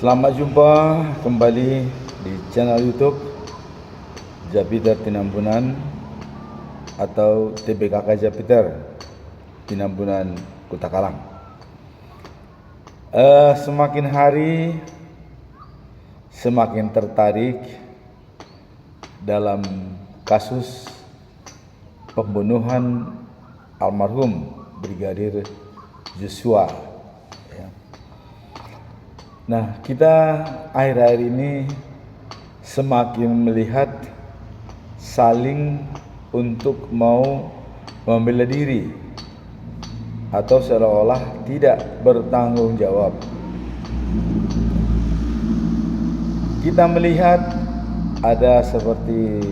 Selamat jumpa kembali di channel YouTube Japiter Tinambunan atau TBKK Japiter Tinambunan Kutakalang. Semakin hari semakin tertarik dalam kasus pembunuhan almarhum Brigadir Joshua. Nah, kita akhir-akhir ini semakin melihat saling untuk mau membela diri atau seolah-olah tidak bertanggung jawab. Kita melihat ada seperti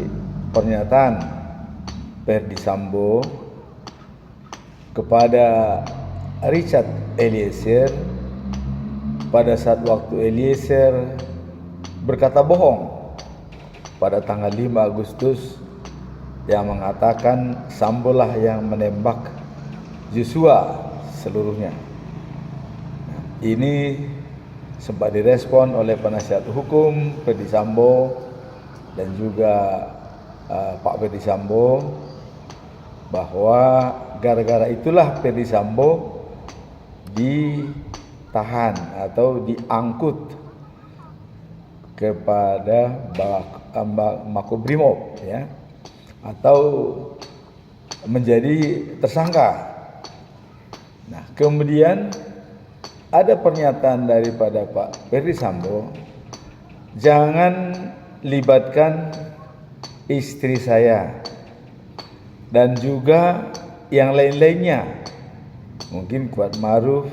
pernyataan Ferdy Sambo kepada Richard Eliezer pada saat waktu Eliezer berkata bohong pada tanggal 5 Agustus yang mengatakan Sambo lah yang menembak Joshua seluruhnya. Ini sempat direspon oleh penasihat hukum Ferdy Sambo dan juga Pak Ferdy Sambo bahwa gara-gara itulah Ferdy Sambo ditahan atau diangkut kepada Makobrimob ya, atau menjadi tersangka. Nah, kemudian ada pernyataan daripada Pak Ferdy Sambo, jangan libatkan istri saya dan juga yang lain-lainnya, mungkin Kuat Maruf,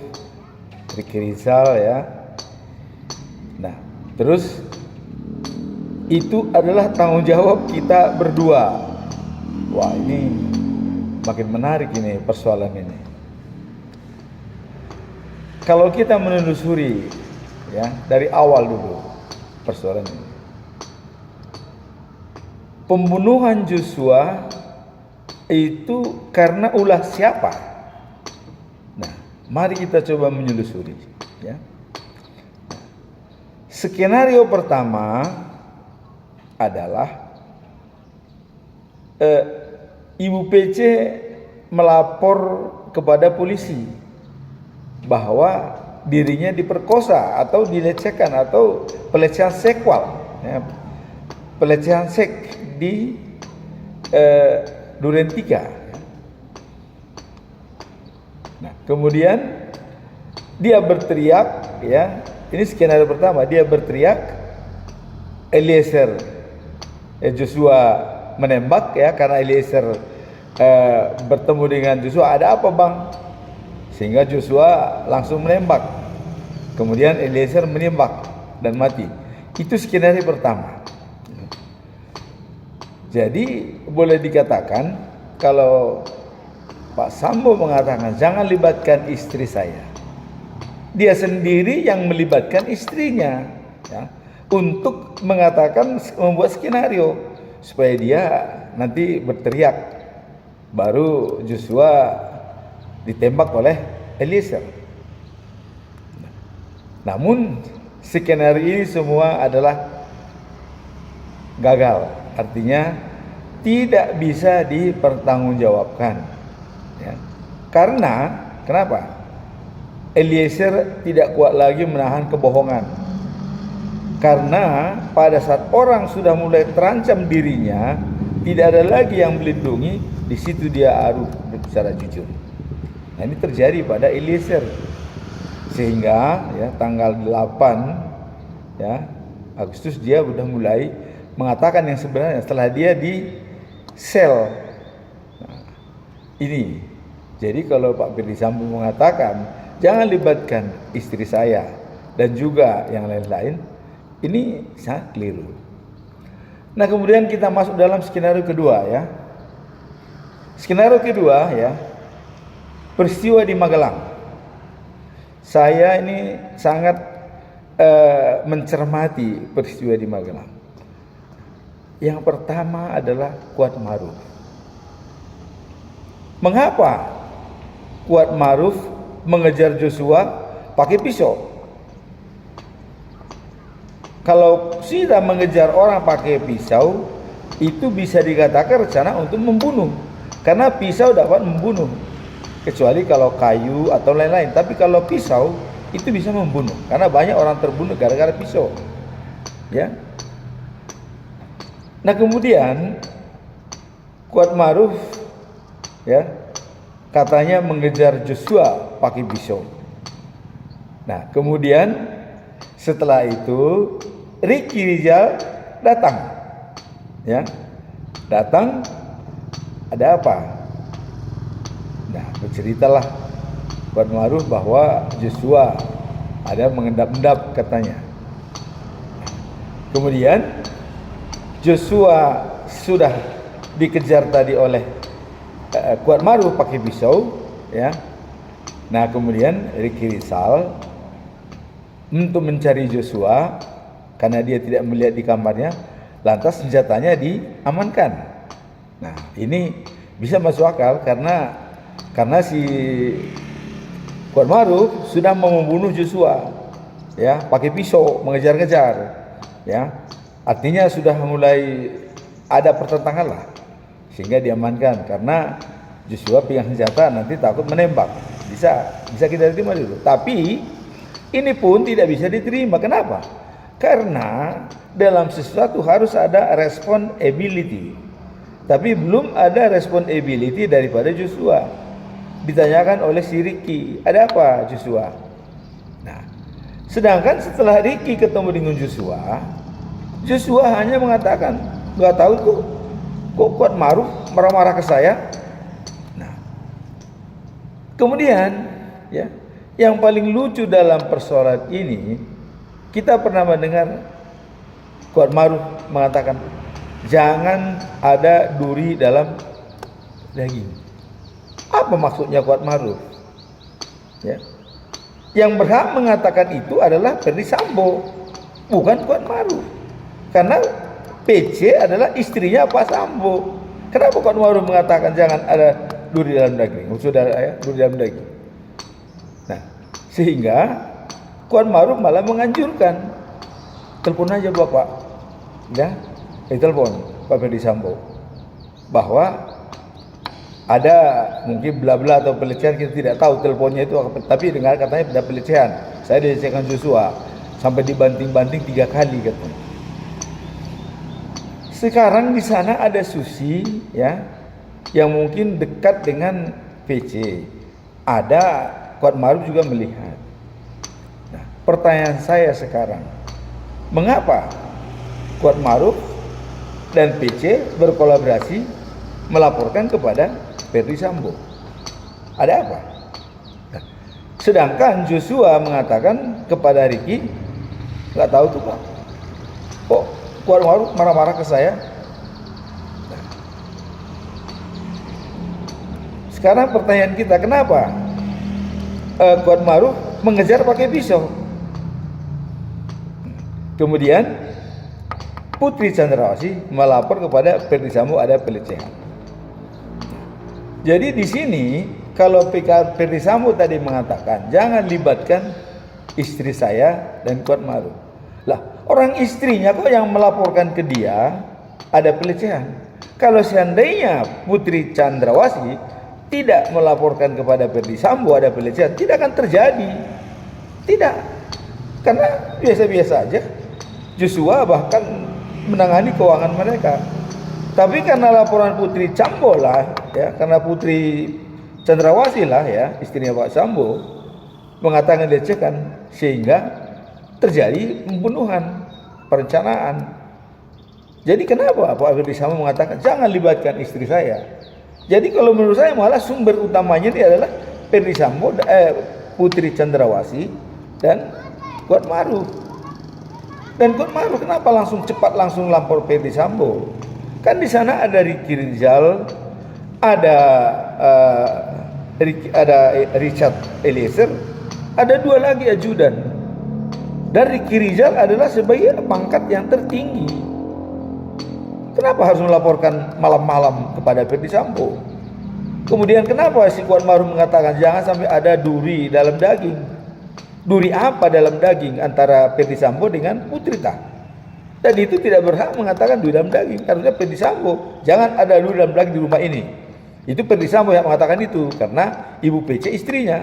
Ricky Rizal ya. Nah, terus itu adalah tanggung jawab kita berdua. Wah, ini makin menarik ini persoalan ini. Kalau kita menelusuri ya dari awal dulu persoalan ini. Pembunuhan Joshua itu karena ulah siapa? Nah, mari kita coba menelusuri ya. Skenario pertama adalah Ibu PC melapor kepada polisi bahwa dirinya diperkosa atau dilecehkan atau pelecehan seksual ya, pelecehan seks di Duren 3. Nah, kemudian dia berteriak ya. Ini skenario pertama, dia berteriak, Eliezer Joshua menembak ya, karena Eliezer bertemu dengan Joshua, ada apa bang? Sehingga Joshua langsung menembak. Kemudian Eliezer menembak dan mati. Itu skenario pertama. Jadi boleh dikatakan kalau Pak Sambo mengatakan jangan libatkan istri saya, dia sendiri yang melibatkan istrinya ya, untuk mengatakan, membuat skenario supaya dia nanti berteriak, baru Joshua ditembak oleh Eliezer. Namun skenario ini semua adalah gagal, artinya tidak bisa dipertanggungjawabkan ya. Karena kenapa? Eliezer tidak kuat lagi menahan kebohongan. Karena pada saat orang sudah mulai terancam dirinya, tidak ada lagi yang melindungi, di situ dia harus berbicara jujur. Nah, ini terjadi pada Eliezer. Sehingga ya tanggal 8 ya Agustus dia sudah mulai mengatakan yang sebenarnya setelah dia di sel. Nah, ini. Jadi kalau Pak Ferdy Sambo mengatakan jangan libatkan istri saya dan juga yang lain-lain, ini sangat keliru. Nah, kemudian kita masuk dalam skenario kedua ya. Skenario kedua ya, peristiwa di Magelang. Saya ini sangat mencermati peristiwa di Magelang. Yang pertama adalah Kuat Maruf. Mengapa Kuat Maruf mengejar Joshua pakai pisau? Kalau sudah mengejar orang pakai pisau, itu bisa dikatakan rencana untuk membunuh, karena pisau dapat membunuh, kecuali kalau kayu atau lain-lain. Tapi kalau pisau itu bisa membunuh, karena banyak orang terbunuh gara-gara pisau, ya. Nah kemudian Kuatmaruf, ya, katanya mengejar Joshua pakai pisau. Nah kemudian setelah itu Ricky Rizal datang, ya, datang. Ada apa? Nah berceritalah Kuatmaruf bahwa Joshua ada mengendap-endap katanya. Kemudian Joshua sudah dikejar tadi oleh Kuatmaruf pakai pisau, ya. Nah kemudian Ricky Rizal untuk mencari Joshua, karena dia tidak melihat di kamarnya, lantas senjatanya diamankan. Nah ini bisa masuk akal karena si Kuatmaruf sudah mau membunuh Joshua, ya, pakai pisau mengejar-ngejar, ya. Artinya sudah mulai ada pertentangan lah, sehingga diamankan karena Joshua pegang senjata nanti takut menembak. Bisa kita terima dulu. Tapi ini pun tidak bisa diterima. Kenapa? Karena dalam sesuatu harus ada responsibility. Tapi belum ada responsibility daripada Joshua. Ditanyakan oleh si Ricky, ada apa Joshua? Nah, sedangkan setelah Ricky ketemu dengan Joshua hanya mengatakan, nggak tahu tuh, kok Kuatmaruf marah-marah ke saya. Nah, kemudian, ya, yang paling lucu dalam persoalan ini, kita pernah mendengar Kuatmaruf mengatakan, jangan ada duri dalam daging. Apa maksudnya Kuatmaruf? Ya. Yang berhak mengatakan itu adalah Ferdy Sambo, bukan Kuatmaruf. Karena PC adalah istrinya Pak Sambo. Kenapa Kuatmaruf mengatakan jangan ada duri dalam daging? Saudara ya, duri dalam daging. Nah, sehingga Kuatmaruf malah menganjurkan, telepon aja Bapak, ya, telepon Pak Ferdy Sambo, bahwa ada mungkin bla-bla atau pelecehan, kita tidak tahu teleponnya itu apa, tapi dengar katanya ada pelecehan. Saya dilecehkan Joshua sampai dibanting-banting 3 kali katanya. Sekarang di sana ada Susi, ya, yang mungkin dekat dengan PC. Ada Kuatmaruf juga melihat. Nah, pertanyaan saya sekarang, mengapa Kuatmaruf dan PC berkolaborasi melaporkan kepada Ferdy Sambo? Ada apa? Nah, sedangkan Joshua mengatakan kepada Ricky, nggak tahu tuh Pak, kok Kuatmaruf marah-marah ke saya. Nah, sekarang pertanyaan kita, kenapa Kuatmaruf mengejar pakai pisau? Kemudian Putri Chandrawasih melapor kepada Ferdy Sambo ada pelecehan. Jadi di sini kalau Ferdy Sambo tadi mengatakan jangan libatkan istri saya dan Kuatmaruf. Lah, orang istrinya kok yang melaporkan ke dia ada pelecehan. Kalau seandainya Putri Chandrawasih tidak melaporkan kepada Ferdy Sambo ada pelecehan, tidak akan terjadi. Tidak. Karena biasa-biasa aja. Joshua bahkan menangani keuangan mereka. Tapi karena laporan Putri Sambo lah, ya, karena Putri Chandrawasih lah, ya, istrinya Pak Sambo, mengatakan dilecehkan, sehingga terjadi pembunuhan, perencanaan. Jadi kenapa Pak Ferdy Sambo mengatakan jangan libatkan istri saya? Jadi kalau menurut saya malah sumber utamanya ini adalah Ferdy Sambo, Putri Chandrawasih dan Kuatmaruf. Dan Kuatmaruf kenapa langsung lapor Ferdy Sambo? Kan di sana ada Ricky Rizal, ada Richard Eliezer, ada 2 lagi ajudan. Dan Ricky Rizal adalah sebagai pangkat yang tertinggi. Kenapa harus melaporkan malam-malam kepada Ferdy Sambo? Kemudian kenapa si Kuatmaruf mengatakan jangan sampai ada duri dalam daging? Duri apa dalam daging antara Ferdy Sambo dengan Putri Dan itu tidak berhak mengatakan duri dalam daging. Harusnya Ferdy Sambo, jangan ada duri dalam daging di rumah ini. Itu Ferdy Sambo yang mengatakan itu, karena Ibu PC istrinya.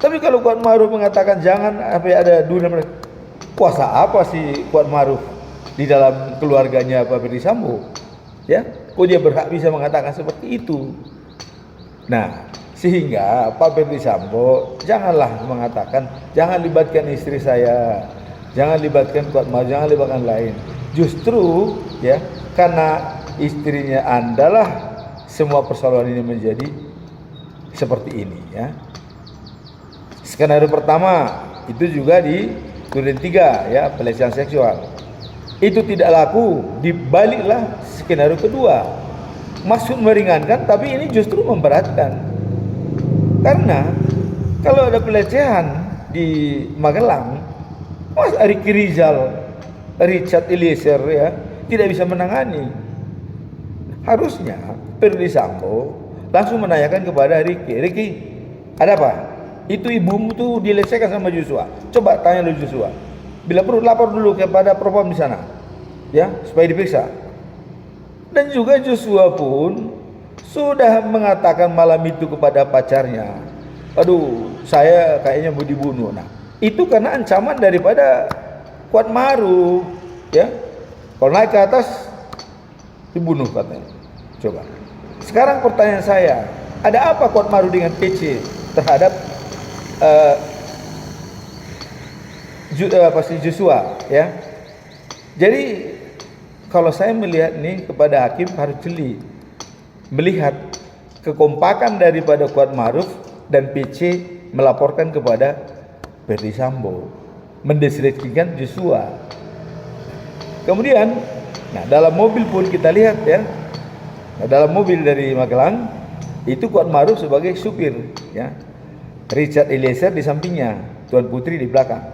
Tapi kalau Kuat Maruf mengatakan jangan ada duri dalam daging, kuasa apa sih Kuat Maruf di dalam keluarganya Pak Ferdy Sambo? Ya, kok dia berhak bisa mengatakan seperti itu? Nah, sehingga Pak Ferdy Sambo janganlah mengatakan jangan libatkan istri saya, jangan libatkan Kuat Maruf, jangan libatkan lain. Justru ya, karena istrinya Anda lah semua persoalan ini menjadi seperti ini ya. Skenario pertama itu juga di Duren 3 ya, pelecehan seksual. Itu tidak laku, dibaliklah skenario kedua. Maksud meringankan, tapi ini justru memberatkan. Karena kalau ada pelecehan di Magelang, Mas Ricky Rizal, Richard Eliezer ya tidak bisa menangani. Harusnya Ferdy Sambo langsung menanyakan kepada Ricky, ada apa? Itu ibumu tuh dilecehkan sama Joshua. Coba tanya dulu Joshua. Bila perlu lapor dulu kepada Propam di sana, ya supaya diperiksa. Dan juga Joshua pun sudah mengatakan malam itu kepada pacarnya, aduh saya kayaknya mau dibunuh. Nah itu karena ancaman daripada Kuat Maruf ya, kalau naik ke atas dibunuh katanya. Coba sekarang pertanyaan saya, ada apa Kuat Maruf dengan PC terhadap Joshua ya? Jadi kalau saya melihat nih kepada hakim harus jeli melihat kekompakan daripada Kuat Maruf dan PC melaporkan kepada Ferdy Sambo, mendeskripsikan Joshua. Kemudian, nah dalam mobil pun kita lihat ya, nah, dalam mobil dari Magelang itu Kuat Maruf sebagai supir, ya, Richard Eliezer di sampingnya, Tuan Putri di belakang.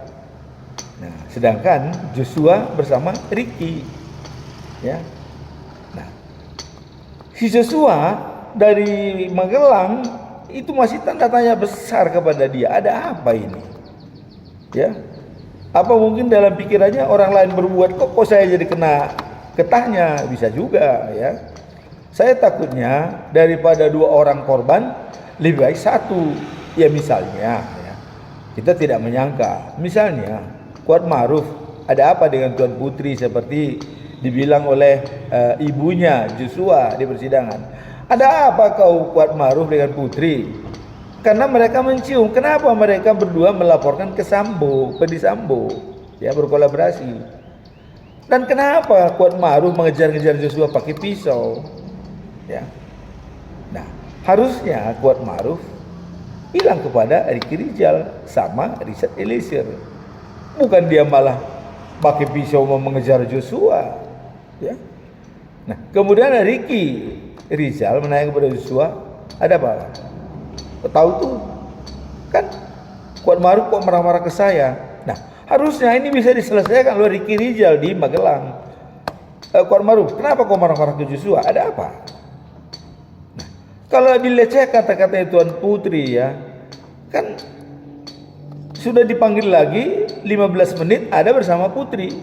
Nah, sedangkan Joshua bersama Ricky, ya. Nah, si Joshua dari Magelang itu masih tanda tanya besar kepada dia. Ada apa ini? Ya, apa mungkin dalam pikirannya orang lain berbuat kok saya jadi kena getahnya? Bisa juga ya. Saya takutnya daripada dua orang korban lebih baik satu. Ya misalnya ya, kita tidak menyangka misalnya Kuat Maruf ada apa dengan Tuan Putri seperti dibilang oleh ibunya Joshua di persidangan. Ada apa kau Kuat Maruf dengan Putri? Karena mereka mencium, kenapa mereka berdua melaporkan ke Sambo, Ferdy Sambo, ya berkolaborasi. Dan kenapa Kuat Maruf mengejar-ngejar Joshua pakai pisau? Ya. Nah, harusnya Kuat Maruf bilang kepada Ricky Rizal sama Richard Eliezer. Bukan dia malah pakai pisau mau mengejar Joshua, ya. Nah, kemudian Ricky Rizal menanya kepada Joshua, ada apa? Tahu tuh kan Kuat Maruf kok marah-marah ke saya. Nah harusnya ini bisa diselesaikan oleh Ricky Rizal di Magelang. Kuat Maruf kenapa kok marah-marah ke Joshua, ada apa? Nah, kalau dilecehkan kata-katanya Tuan Putri ya, kan sudah dipanggil lagi 15 menit ada bersama Putri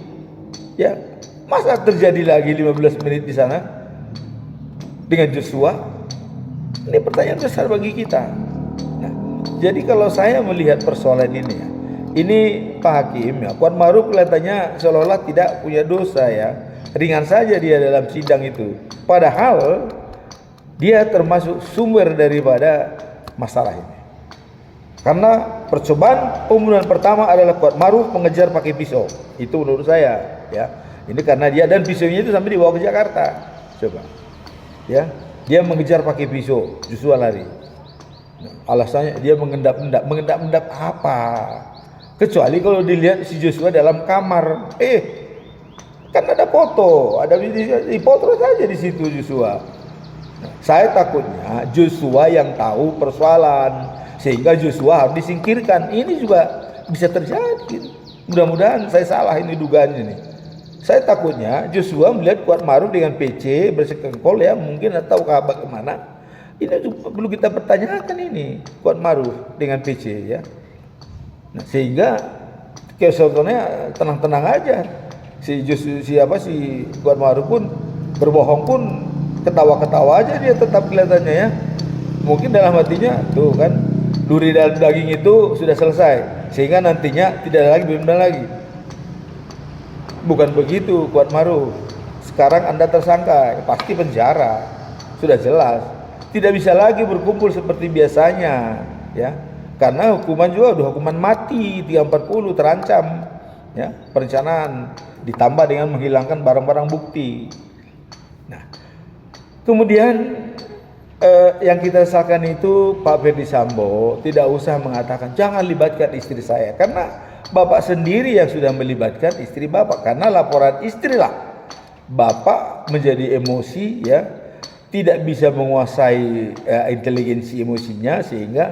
ya, masa terjadi lagi 15 menit di sana dengan Joshua? Ini pertanyaan besar bagi kita. Nah, jadi kalau saya melihat persoalan ini ya, ini Pak Hakim ya, Kuat Maruf kelihatannya seolah-olah tidak punya dosa ya, ringan saja dia dalam sidang itu. Padahal dia termasuk sumber daripada masalah ini. Karena percobaan pembunuhan pertama adalah Kuat Maruf mengejar pakai pisau. Itu menurut saya ya. Ini karena dia dan pisaunya itu sampai dibawa ke Jakarta. Coba. Ya. Dia mengejar pakai pisau, Joshua lari. Alasannya dia mengendap-endap apa? Kecuali kalau dilihat si Joshua dalam kamar. Kan ada foto, ada foto saja di situ Joshua. Saya takutnya Joshua yang tahu persoalan sehingga Joshua harus disingkirkan. Ini juga bisa terjadi. Mudah-mudahan saya salah ini dugaannya nih. Saya takutnya Joshua melihat Kuat Maruf dengan PC bersekongkol ya mungkin atau bagaimana. Ini perlu kita pertanyakan ini Kuat Maruf dengan PC ya. Nah, sehingga keesokannya tenang-tenang aja. si Kuat Maruf pun berbohong pun ketawa-ketawa aja dia tetap kelihatannya ya. Mungkin dalam hatinya tuh kan duri dalam daging itu sudah selesai sehingga nantinya tidak ada lagi dendam lagi. Bukan begitu Kuat Maruf. Sekarang Anda tersangka, pasti penjara. Sudah jelas. Tidak bisa lagi berkumpul seperti biasanya, ya. Karena hukuman juga udah hukuman mati 340 terancam, ya. Perencanaan ditambah dengan menghilangkan barang-barang bukti. Nah, kemudian yang kita sesalkan itu Pak Ferdi Sambo tidak usah mengatakan jangan libatkan istri saya, karena Bapak sendiri yang sudah melibatkan istri Bapak, karena laporan istrilah Bapak menjadi emosi, ya, tidak bisa menguasai inteligensi emosinya sehingga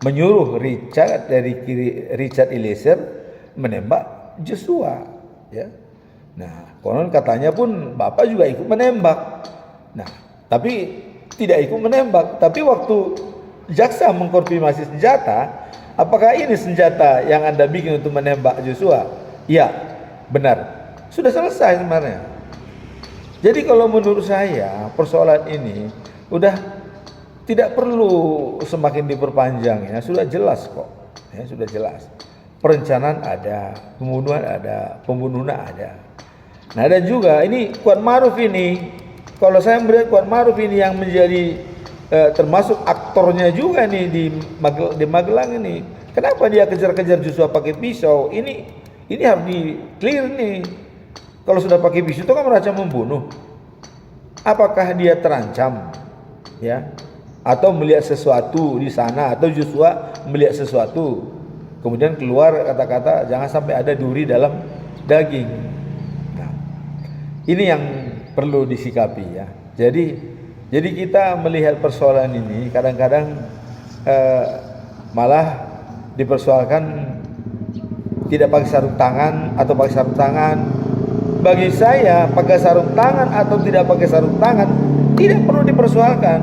menyuruh Richard Eliezer menembak Joshua, ya. Nah, konon katanya pun Bapak juga ikut menembak. Nah, tapi tidak ikut menembak, tapi waktu jaksa mengkonfirmasi senjata, apakah ini senjata yang Anda bikin untuk menembak Joshua? Ya, benar. Sudah selesai sebenarnya. Jadi kalau menurut saya persoalan ini udah tidak perlu semakin diperpanjang, ya. Sudah jelas kok, ya, sudah jelas. Perencanaan ada, pembunuhan ada. Nah, dan juga ini Kuat Maruf ini, kalau saya melihat Kuat Maruf ini yang menjadi termasuk aktornya juga nih di Magelang ini. Kenapa dia kejar-kejar Joshua pakai pisau? Ini harus di clear nih. Kalau sudah pakai pisau itu kan merancang membunuh. Apakah dia terancam, ya? Atau melihat sesuatu di sana, atau Joshua melihat sesuatu, kemudian keluar kata-kata jangan sampai ada duri dalam daging. Nah, ini yang perlu disikapi, ya. Jadi kita melihat persoalan ini kadang-kadang malah dipersoalkan tidak pakai sarung tangan atau pakai sarung tangan. Bagi saya pakai sarung tangan atau tidak pakai sarung tangan tidak perlu dipersoalkan.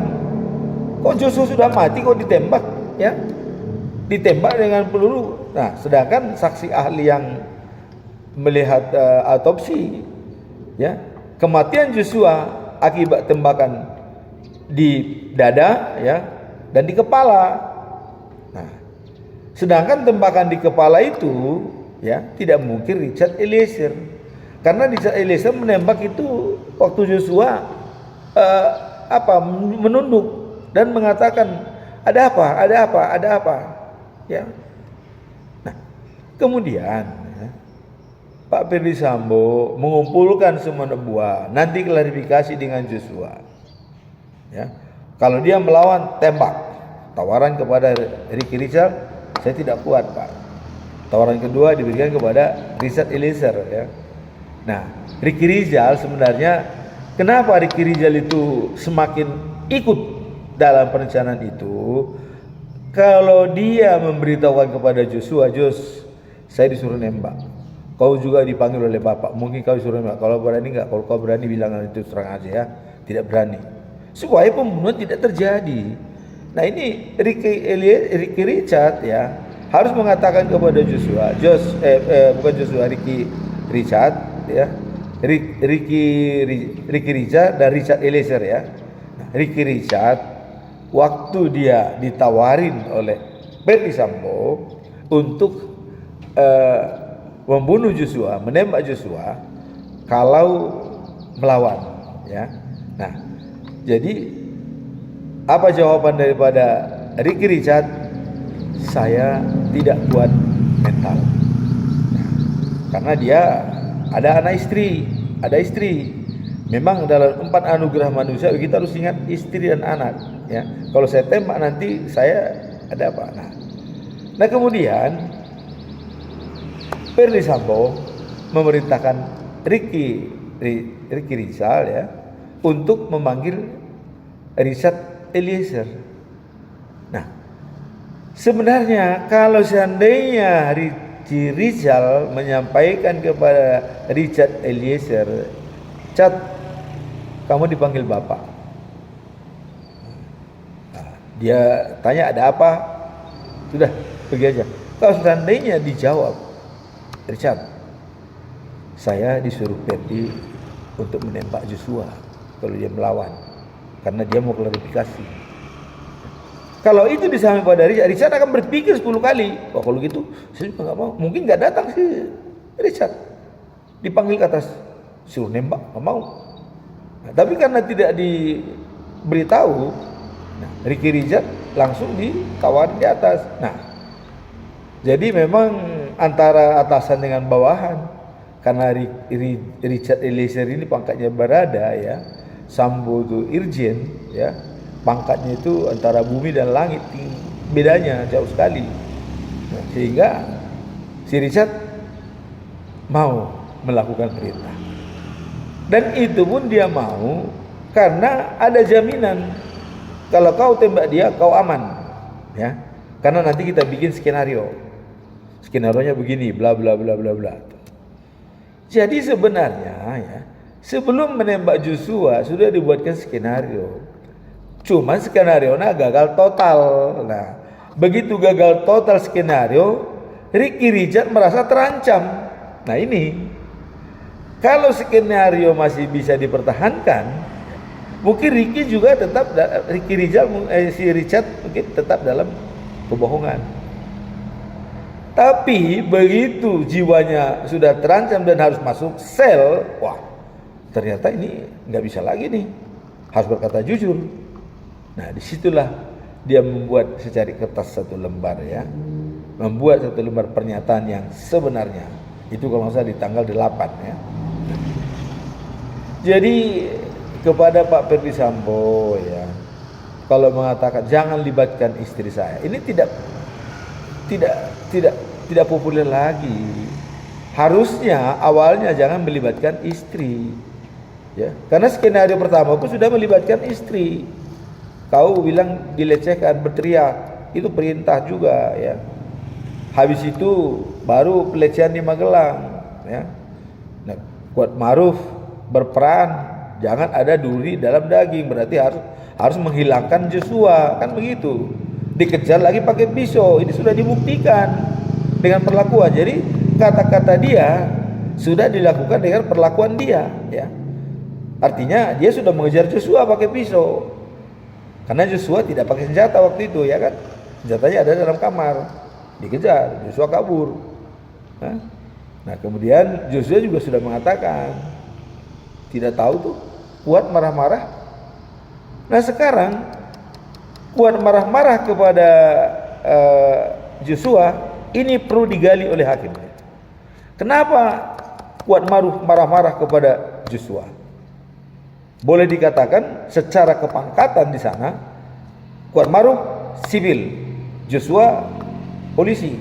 Kok Joshua sudah mati kok ditembak, ya? Ditembak dengan peluru. Nah, sedangkan saksi ahli yang melihat autopsi, ya, kematian Joshua akibat tembakan di dada, ya, dan di kepala. Nah, sedangkan tembakan di kepala itu, ya, tidak mungkin Richard Eliezer, karena Richard Eliezer menembak itu waktu Joshua menunduk dan mengatakan ada apa, ya. Nah, kemudian Pak Ferdi Sambo mengumpulkan semua buah, nanti klarifikasi dengan Joshua, ya. Kalau dia melawan, tembak. Tawaran kepada Ricky Rizal, saya tidak kuat, Pak. Tawaran kedua diberikan kepada Richard Eliezer, ya. Nah, Ricky Rizal sebenarnya kenapa Ricky Rizal itu semakin ikut dalam perencanaan itu? Kalau dia memberitahukan kepada Joshua, Jos, saya disuruh nembak. Kau juga dipanggil oleh Bapak, mungkin kau disuruh nembak. Kalau berani enggak? Kalau kau berani bilang itu terang aja, ya. Tidak berani. Supaya pembunuhan tidak terjadi. Nah, ini Ricky Richard, ya, harus mengatakan kepada Joshua, Ricky Richard, ya, Ricky Richard dan Richard Eliezer, ya. Nah, Ricky Richard waktu dia ditawarin oleh Ferdi Sambo untuk membunuh Joshua, menembak Joshua kalau melawan, ya. Nah, jadi apa jawaban daripada Ricky Richard? Saya tidak kuat mental. Nah, karena dia ada istri. Memang dalam 4 anugerah manusia kita harus ingat istri dan anak, ya. Kalau saya tembak nanti saya ada apa? Nah kemudian Ferdi Sambo memerintahkan Ricky Rizal, ya, untuk memanggil Richard Eliezer. Nah, sebenarnya kalau seandainya Ricky Rizal menyampaikan kepada Richard Eliezer, Cat, kamu dipanggil Bapak. Nah, dia tanya ada apa? Sudah, pergi aja. Kalau seandainya dijawab, Richard, saya disuruh Perdi untuk menembak Joshua kalau dia melawan, karena dia mau klarifikasi. Kalau itu disampaikan pada Richard akan berpikir 10 kali. Oh, kalau gitu saya juga nggak mau. Mungkin nggak datang si Richard, dipanggil ke atas, suruh nembak, nggak mau. Nah, tapi karena tidak diberitahu, nah, Ricky Richard langsung ditawarin di atas. Nah, jadi memang antara atasan dengan bawahan, karena Richard Eliezer ini pangkatnya barada ya, Sambo itu irjen ya, pangkatnya itu antara bumi dan langit, bedanya jauh sekali. Nah, sehingga si Richard mau melakukan perintah, dan itu pun dia mau karena ada jaminan kalau kau tembak dia kau aman ya, karena nanti kita bikin skenarionya begini, bla bla bla bla bla. Jadi sebenarnya ya, sebelum menembak Joshua sudah dibuatkan skenario. Cuma skenario-nya gagal total. Nah, begitu gagal total skenario, Ricky Richard merasa terancam. Nah, ini kalau skenario masih bisa dipertahankan, mungkin Ricky Richard mungkin tetap dalam kebohongan. Tapi begitu jiwanya sudah terancam dan harus masuk sel, wah, ternyata ini nggak bisa lagi nih, harus berkata jujur. Nah, disitulah dia membuat secari kertas satu lembar ya, membuat satu lembar pernyataan yang sebenarnya. Itu kalau nggak salah di tanggal 8 ya. Jadi kepada Pak Perdi Sambo ya, kalau mengatakan jangan libatkan istri saya, ini tidak populer lagi. Harusnya awalnya jangan melibatkan istri ya, karena skenario pertama pun sudah melibatkan istri. Kau bilang dilecehkan, berteriak, itu perintah juga ya. Habis itu baru pelecehan di Magelang ya. Nah, Kuat Maruf berperan jangan ada duri dalam daging, berarti harus menghilangkan Joshua, kan begitu. Dikejar lagi pakai pisau, ini sudah dibuktikan dengan perlakuan. Jadi kata-kata dia sudah dilakukan dengan perlakuan dia ya. Artinya dia sudah mengejar Joshua pakai pisau, karena Joshua tidak pakai senjata waktu itu ya kan, senjatanya ada dalam kamar, dikejar, Joshua kabur. Nah, kemudian Joshua juga sudah mengatakan tidak tahu tuh, Kuat marah-marah. Nah, sekarang Kuat marah-marah kepada Joshua, ini perlu digali oleh hakim. Kenapa Kuat marah-marah kepada Joshua? Boleh dikatakan secara kepangkatan di sana Kuat Maruf sipil, Joshua polisi.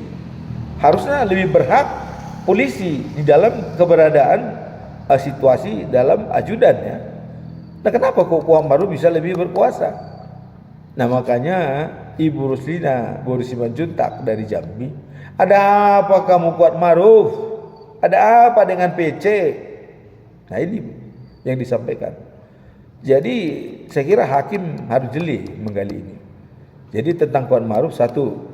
Harusnya lebih berhak polisi di dalam keberadaan situasi dalam ajudan ya. Nah, kenapa kok Kuat Maruf bisa lebih berkuasa? Nah, makanya Ibu Ruslina Simanjuntak dari Jambi, ada apa kamu Kuat Maruf? Ada apa dengan PC? Nah, ini yang disampaikan. Jadi saya kira hakim harus jeli menggali ini. Jadi tentang Kuat Maruf, satu,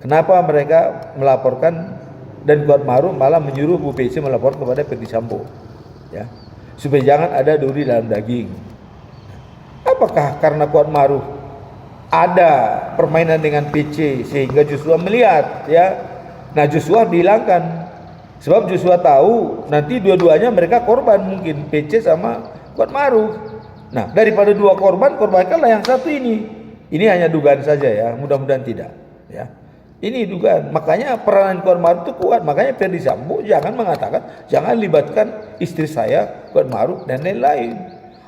kenapa mereka melaporkan dan Kuat Maruf malah menyuruh Bu PC melapor kepada Perdi Sambo ya, supaya jangan ada duri dalam daging. Apakah karena Kuat Maruf ada permainan dengan PC sehingga Joshua melihat ya? Nah, Joshua dihilangkan sebab Joshua tahu nanti dua-duanya mereka korban, mungkin PC sama Kuat Maruf. Nah, daripada dua korbankanlah yang satu ini. Ini hanya dugaan saja ya, mudah-mudahan tidak ya. Ini dugaan. Makanya peranan Kuat Maruf itu kuat. Makanya Perdi Sambo jangan mengatakan jangan libatkan istri saya, Kuat Maruf dan lain-lain.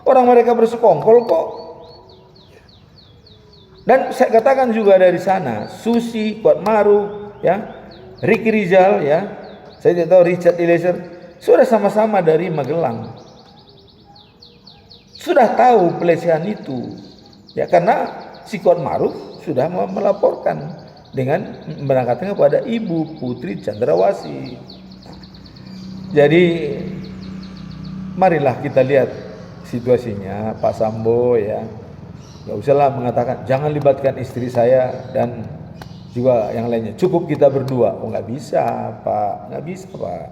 Orang mereka bersekongkol kok. Dan saya katakan juga dari sana, Susi, Kuat Maruf ya, Ricky Rizal ya, saya tidak tahu Richard Eliezer, sudah sama-sama dari Magelang. Sudah tahu pelecehan itu ya, karena si Kuat Maruf sudah melaporkan dengan berangkatnya kepada Ibu Putri Chandrawasih. Jadi marilah kita lihat situasinya Pak Sambo ya. Gak usahlah mengatakan jangan libatkan istri saya dan juga yang lainnya, cukup kita berdua. Oh, nggak bisa Pak, nggak bisa Pak.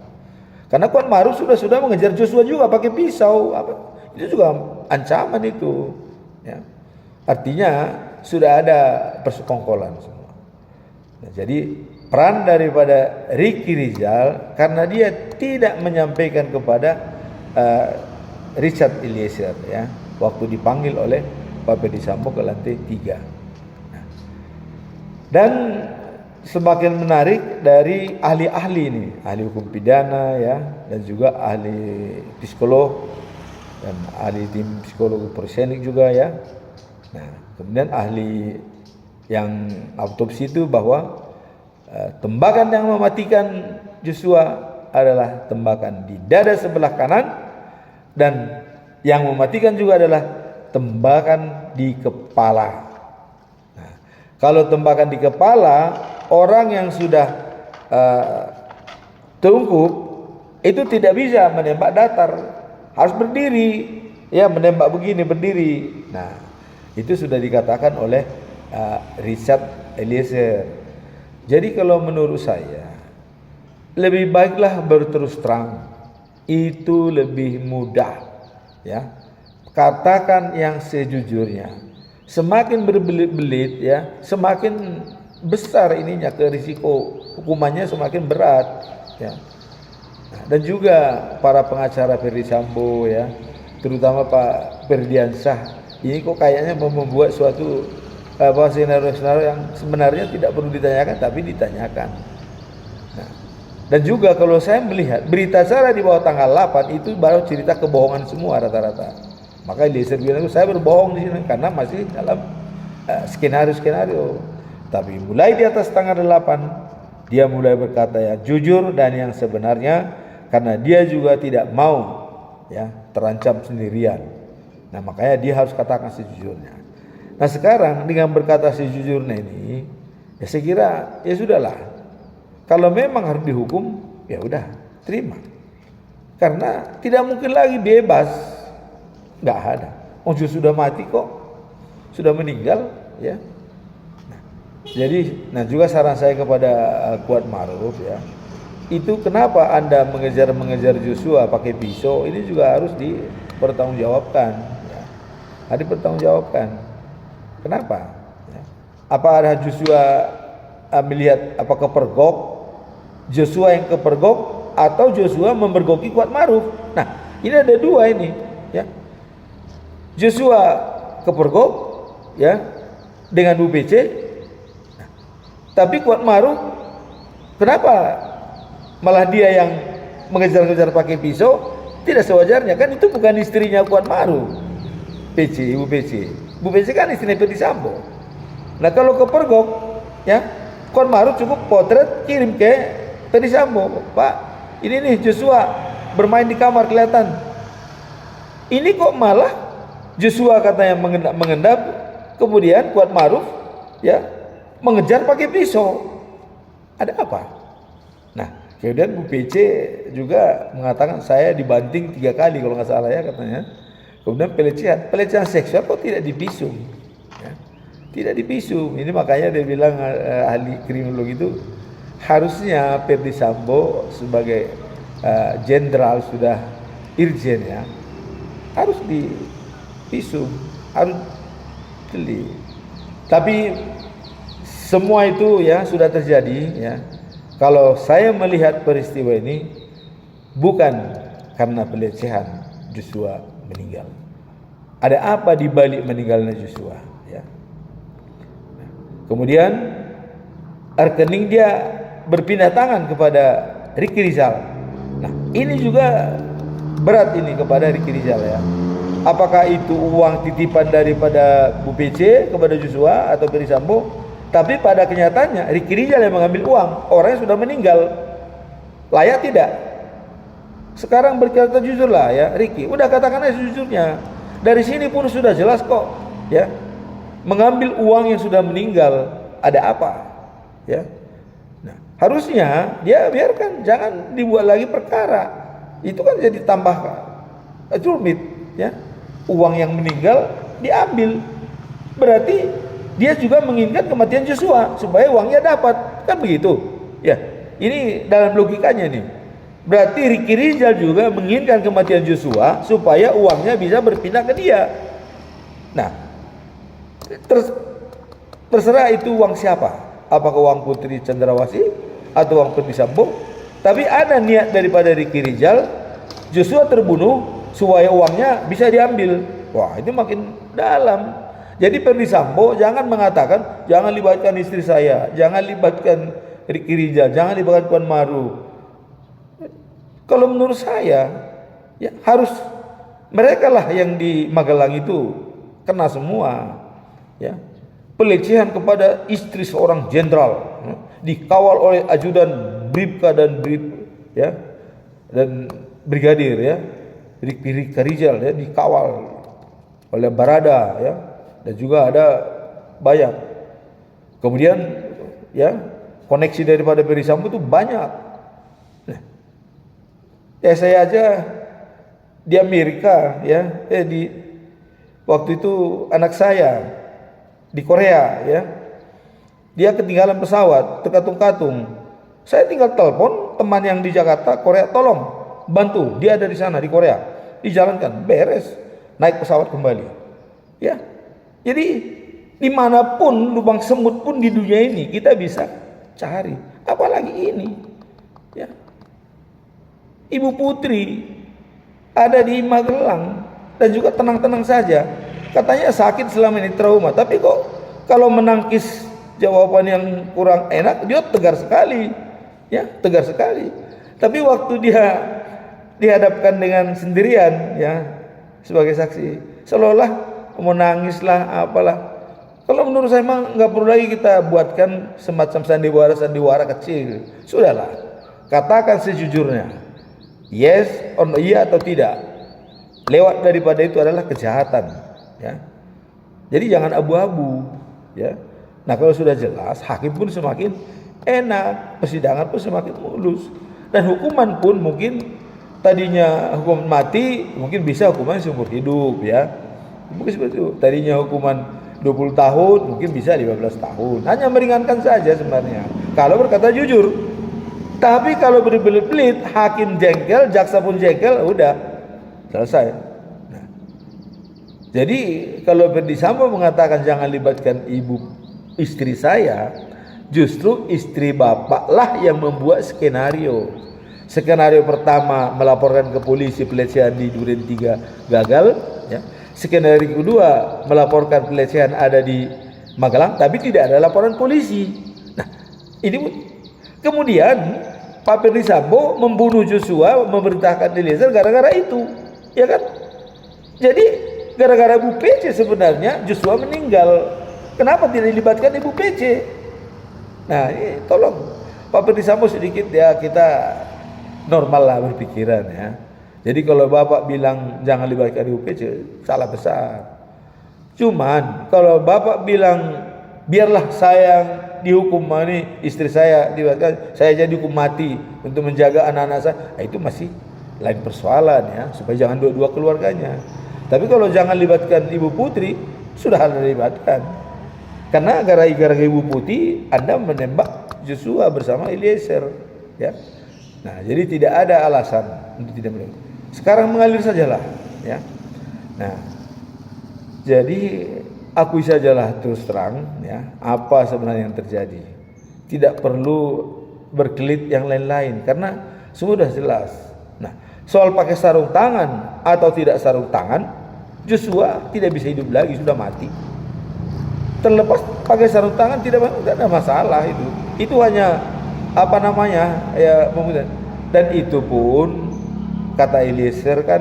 Karena Kuat Maruf sudah mengejar Joshua juga pakai pisau, itu juga ancaman itu. Ya. Artinya sudah ada persekongkolan semua. Nah, jadi peran daripada Ricky Rizal karena dia tidak menyampaikan kepada Richard Eliezer ya, waktu dipanggil oleh Pak Ferdy Sambo ke lantai 3. Nah, dan semakin menarik dari ahli-ahli ini, ahli hukum pidana ya, dan juga ahli psikolog dan ahli tim psikolog forensik juga ya. Nah, kemudian ahli yang autopsi itu bahwa tembakan yang mematikan Joshua adalah tembakan di dada sebelah kanan, dan yang mematikan juga adalah tembakan di kepala. Nah, kalau tembakan di kepala, orang yang sudah terungkup itu tidak bisa menembak datar, harus berdiri, ya menembak begini berdiri. Nah, itu sudah dikatakan oleh Richard Eliezer. Jadi kalau menurut saya lebih baiklah berterus terang, itu lebih mudah, ya. Katakan yang sejujurnya. Semakin berbelit-belit ya, semakin besar ininya ke risiko hukumannya semakin berat ya. Nah, dan juga para pengacara Ferdy Sambo ya, terutama Pak Ferdiansyah, ini kok kayaknya membuat suatu skenario yang sebenarnya tidak perlu ditanyakan tapi ditanyakan. Nah, dan juga kalau saya melihat berita acara di bawah tanggal 8 itu baru cerita kebohongan semua rata-rata. Maka Eliezer bilang saya berbohong di sini karena masih dalam skenario. Tapi mulai di atas tanggal 8 dia mulai berkata yang jujur dan yang sebenarnya, karena dia juga tidak mau ya terancam sendirian. Nah, makanya dia harus katakan sejujurnya. Nah, sekarang dengan berkata sejujurnya ini, ya saya kira ya sudahlah. Kalau memang harus dihukum, ya udah terima. Karena tidak mungkin lagi bebas, nggak ada. Sudah mati kok, sudah meninggal, ya. Jadi, nah juga saran saya kepada Kuat Maruf ya, itu kenapa Anda mengejar Joshua pakai pisau, ini juga harus dipertanggungjawabkan. Ya. Harus dipertanggungjawabkan. Kenapa? Ya. Apa ada Joshua melihat apa kepergok, Joshua yang kepergok, atau Joshua memergoki Kuat Maruf? Nah, ini ada dua ini. Ya. Joshua kepergok, ya, dengan UPC. Tapi Kuat Maruf, kenapa malah dia yang mengejar-ngejar pakai pisau? Tidak sewajarnya, kan itu bukan istrinya Kuat Maruf, Ibu PC. Bu PC kan istrinya Ferdy Sambo. Nah kalau kepergok, ya Kuat Maruf cukup potret kirim ke Ferdy Sambo. Pak, ini nih Joshua bermain di kamar kelihatan. Ini kok malah Joshua katanya mengendap, kemudian Kuat Maruf, ya, mengejar pakai pisau. Ada apa? Nah, kemudian Bu PC juga mengatakan saya dibanting 3 kali kalau nggak salah ya katanya. Kemudian pelecehan seksual kok tidak divisum? Ya, tidak divisum. Ini makanya dia bilang ahli kriminologi itu harusnya Ferdy Sambo sebagai jenderal sudah irjen ya, harus divisum, harus teli. Tapi semua itu ya sudah terjadi ya. Kalau saya melihat peristiwa ini bukan karena pelecehan Joshua meninggal. Ada apa di balik meninggalnya Joshua ya. Kemudian rekening dia berpindah tangan kepada Ricky Rizal. Nah, ini juga berat ini kepada Ricky Rizal ya. Apakah itu uang titipan daripada Bu PC kepada Joshua atau Ferdy Sambo? Tapi pada kenyataannya Ricky Rizal yang mengambil uang, orangnya sudah meninggal. Layak tidak? Sekarang berkata jujurlah ya Ricky, udah katakan aja sejujurnya. Dari sini pun sudah jelas kok ya. Mengambil uang yang sudah meninggal, ada apa? Ya. Nah, harusnya dia biarkan, jangan dibuat lagi perkara. Itu kan jadi tambah rumit ya. Uang yang meninggal diambil. Berarti dia juga menginginkan kematian Joshua supaya uangnya dapat, kan begitu? Ya, ini dalam logikanya nih. Berarti Ricky Rizal juga menginginkan kematian Joshua supaya uangnya bisa berpindah ke dia. Nah, terserah itu uang siapa, apakah uang Putri Chandrawasih atau uang Ferdy Sambo. Tapi ada niat daripada Ricky Rizal, Joshua terbunuh supaya uangnya bisa diambil. Wah, itu makin dalam. Jadi Ferdy Sambo jangan mengatakan jangan libatkan istri saya, jangan libatkan Ricky Rizal, jangan libatkan Puan Maharani. Kalau menurut saya, ya harus mereka lah yang di Magelang itu kena semua, ya. Pelecehan kepada istri seorang jenderal, dikawal oleh ajudan Bribka dan ya, dan brigadir, ya, Ricky Rizal, ya, dikawal oleh Barada, ya, dan juga ada Bayang. Kemudian, ya, koneksi daripada Ferdy Sambo itu banyak. Ya saya aja di Amerika, ya, di waktu itu anak saya di Korea, ya, dia ketinggalan pesawat terkatung-katung. Saya tinggal telepon teman yang di Jakarta, Korea, tolong bantu, dia ada di sana di Korea, dijalankan, beres, naik pesawat kembali, ya. Jadi dimanapun lubang semut pun di dunia ini kita bisa cari, apalagi ini, ya. Ibu Putri ada di Magelang dan juga tenang-tenang saja. Katanya sakit selama ini, trauma. Tapi kok kalau menangkis jawaban yang kurang enak, dia tegar sekali, ya, tegar sekali. Tapi waktu dia dihadapkan dengan sendirian, ya, sebagai saksi, seolah-olah menangislah apalah. Kalau menurut saya memang nggak perlu lagi kita buatkan semacam sandiwara kecil. Sudahlah, katakan sejujurnya. Yes or no, iya atau tidak. Lewat daripada itu adalah kejahatan, ya. Jadi jangan abu-abu, ya. Nah, kalau sudah jelas, hakim pun semakin enak, persidangan pun semakin mulus, dan hukuman pun mungkin tadinya hukuman mati mungkin bisa hukuman seumur hidup, ya. Mungkin seperti itu. Tadinya hukuman 20 tahun mungkin bisa 15 tahun. Hanya meringankan saja sebenarnya kalau berkata jujur. Tapi kalau berbelit-belit, hakim jengkel, jaksa pun jengkel, udah selesai. Nah, jadi kalau Ferdy Sambo mengatakan jangan libatkan istri saya, justru istri bapaklah yang membuat skenario. Skenario pertama melaporkan ke polisi pelecehan di Duren 3 gagal, ya. Skenario kedua melaporkan pelecehan ada di Magelang, tapi tidak ada laporan polisi. Nah, ini kemudian Pak Ferdy Sambo membunuh Joshua, memerintahkan Eliezer gara-gara itu, ya kan? Jadi gara-gara Bu PC sebenarnya Joshua meninggal. Kenapa tidak dilibatkan Ibu PC? Nah, ini tolong Pak Ferdy Sambo sedikit, ya, kita normal lah berpikiran, ya. Jadi kalau Bapak bilang jangan libatkan Ibu PC, salah besar. Cuman kalau Bapak bilang biarlah saya dihukum, ini istri saya dilibatkan, saya jadi hukum mati untuk menjaga anak-anak saya, nah, itu masih lain persoalan, ya, supaya jangan dua-dua keluarganya. Tapi kalau jangan libatkan Ibu Putri, sudah harus dilibatkan. Karena gara-gara Ibu Putri Anda menembak Joshua bersama Eliezer, ya. Nah, jadi tidak ada alasan untuk tidak menembak. Sekarang mengalir sajalah, ya. Nah, jadi akui sajalah terus terang, ya, apa sebenarnya yang terjadi. Tidak perlu berkelit yang lain-lain karena sudah jelas. Nah, soal pakai sarung tangan atau tidak sarung tangan, Joshua tidak bisa hidup lagi, sudah mati. Terlepas pakai sarung tangan tidak ada masalah itu. Itu hanya apa namanya, ya, dan itu pun kata Eliezer kan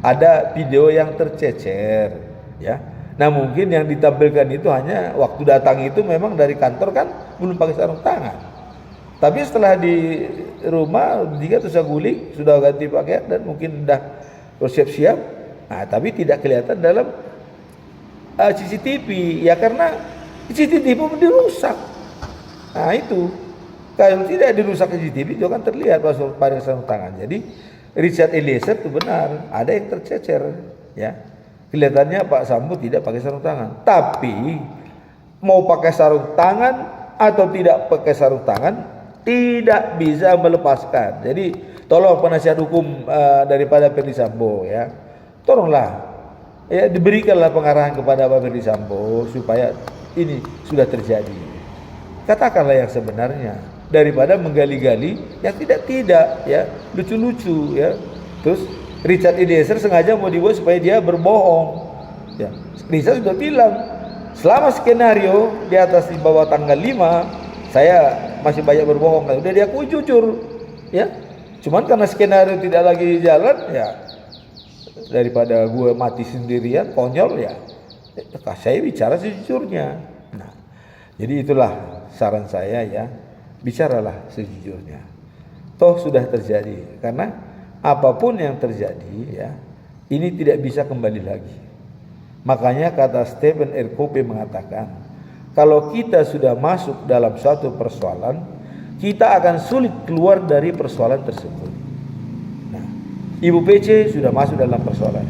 ada video yang tercecer, ya. Nah, mungkin yang ditampilkan itu hanya waktu datang itu memang dari kantor kan belum pakai sarung tangan. Tapi setelah di rumah dia tuh saguling, sudah ganti pakaian dan mungkin sudah bersiap-siap. Nah, tapi tidak kelihatan dalam CCTV, ya, karena CCTV pun dirusak. Nah, itu kalau tidak dirusak CCTV itu kan terlihat pas pakai sarung tangan. Jadi Richard Eliezer itu benar, ada yang tercecer, ya. Kelihatannya Pak Sambo tidak pakai sarung tangan. Tapi mau pakai sarung tangan atau tidak pakai sarung tangan tidak bisa melepaskan. Jadi tolong penasihat hukum daripada Ferdy Sambo ya, tolonglah ya diberikanlah pengarahan kepada Pak Ferdy Sambo supaya ini sudah terjadi. Katakanlah yang sebenarnya daripada menggali-gali yang tidak ya, lucu-lucu ya. Terus Richard Eliezer sengaja mau dibuat supaya dia berbohong. Ya, Richard sudah bilang selama skenario di atas di bawah tanggal 5 saya masih banyak berbohong. Udah dia akui jujur ya. Cuman karena skenario tidak lagi jalan ya, daripada gue mati sendirian konyol ya, saya bicara sejujurnya. Nah, jadi itulah saran saya ya, bicaralah sejujurnya. Toh sudah terjadi, karena apapun yang terjadi ya, ini tidak bisa kembali lagi. Makanya kata Stephen R. Covey mengatakan, kalau kita sudah masuk dalam suatu persoalan, kita akan sulit keluar dari persoalan tersebut. Nah, Ibu PC sudah masuk dalam persoalan,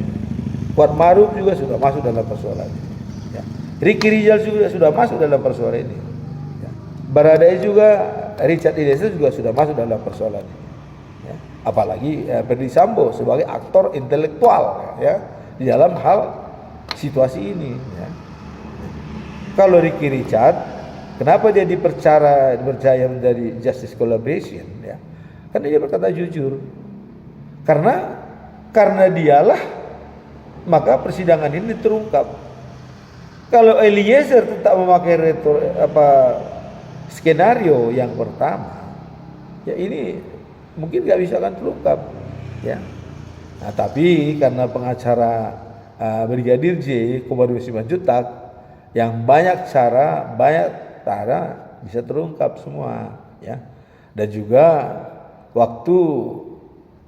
Kuat Maruf juga sudah masuk dalam persoalan ya. Ricky Rizal juga sudah masuk dalam persoalan ini ya. Baradae juga, Richard Eliezer juga sudah masuk dalam persoalan ini ya. Apalagi Ferdy Sambo sebagai aktor intelektual ya di dalam hal situasi ini ya. Kalau Ricky Richard, kenapa dia dipercaya menjadi justice collaboration ya? Karena dia berkata jujur. Karena dialah maka persidangan ini terungkap. Kalau Eliezer tetap memakai skenario yang pertama, ya ini mungkin nggak bisa akan terungkap ya. Nah, tapi karena pengacara Brigadir J, Komarudin Simanjuntak yang banyak cara bisa terungkap semua ya. Dan juga waktu